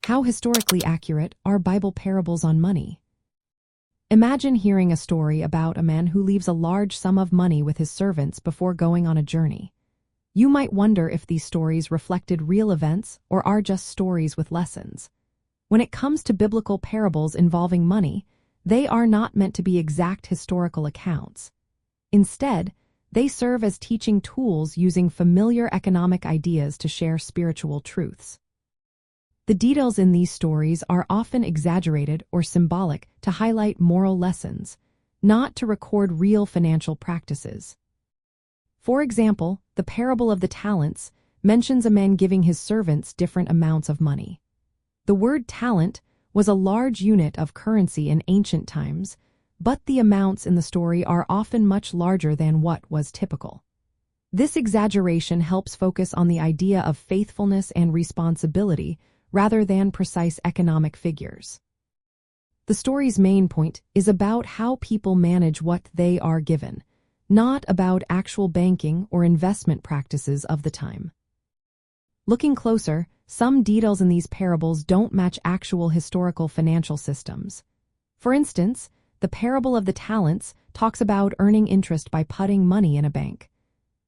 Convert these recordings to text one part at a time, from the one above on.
How historically accurate are Bible parables on money? Imagine hearing a story about a man who leaves a large sum of money with his servants before going on a journey. You might wonder if these stories reflected real events or are just stories with lessons. When it comes to biblical parables involving money, they are not meant to be exact historical accounts. Instead, they serve as teaching tools using familiar economic ideas to share spiritual truths. The details in these stories are often exaggerated or symbolic to highlight moral lessons, not to record real financial practices. For example, the parable of the talents mentions a man giving his servants different amounts of money. The word talent was a large unit of currency in ancient times, but the amounts in the story are often much larger than what was typical. This exaggeration helps focus on the idea of faithfulness and responsibility rather than precise economic figures. The story's main point is about how people manage what they are given, not about actual banking or investment practices of the time. Looking closer, some details in these parables don't match actual historical financial systems. For instance, the parable of the talents talks about earning interest by putting money in a bank.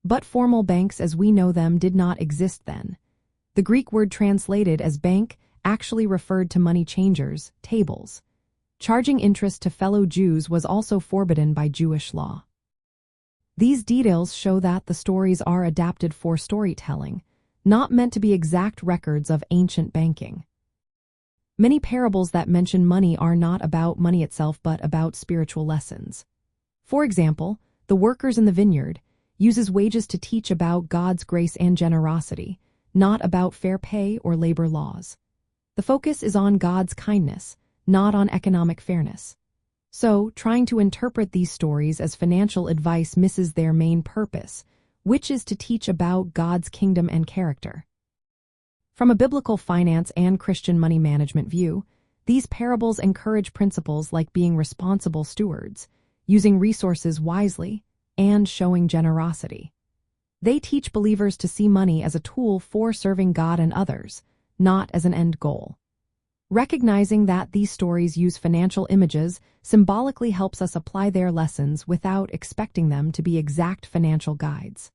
But formal banks as we know them did not exist then. The Greek word translated as bank actually referred to money changers, tables. Charging interest to fellow Jews was also forbidden by Jewish law. These details show that the stories are adapted for storytelling, not meant to be exact records of ancient banking. Many parables that mention money are not about money itself but about spiritual lessons. For example, the workers in the vineyard uses wages to teach about God's grace and generosity, not about fair pay or labor laws. The focus is on God's kindness, not on economic fairness. So, trying to interpret these stories as financial advice misses their main purpose, which is to teach about God's kingdom and character. From a biblical finance and Christian money management view, these parables encourage principles like being responsible stewards, using resources wisely, and showing generosity. They teach believers to see money as a tool for serving God and others, not as an end goal. Recognizing that these stories use financial images symbolically helps us apply their lessons without expecting them to be exact financial guides.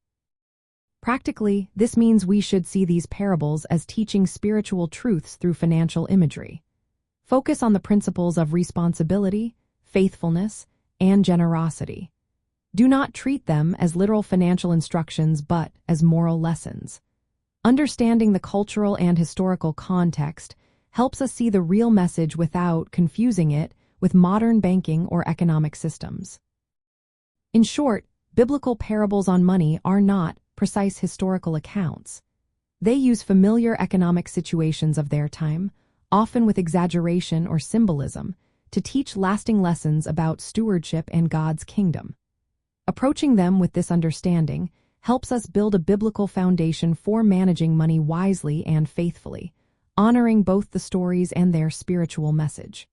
Practically, this means we should see these parables as teaching spiritual truths through financial imagery. Focus on the principles of responsibility, faithfulness, and generosity. Do not treat them as literal financial instructions but as moral lessons. Understanding the cultural and historical context helps us see the real message without confusing it with modern banking or economic systems. In short, biblical parables on money are not precise historical accounts. They use familiar economic situations of their time, often with exaggeration or symbolism, to teach lasting lessons about stewardship and God's kingdom. Approaching them with this understanding helps us build a biblical foundation for managing money wisely and faithfully, honoring both the stories and their spiritual message.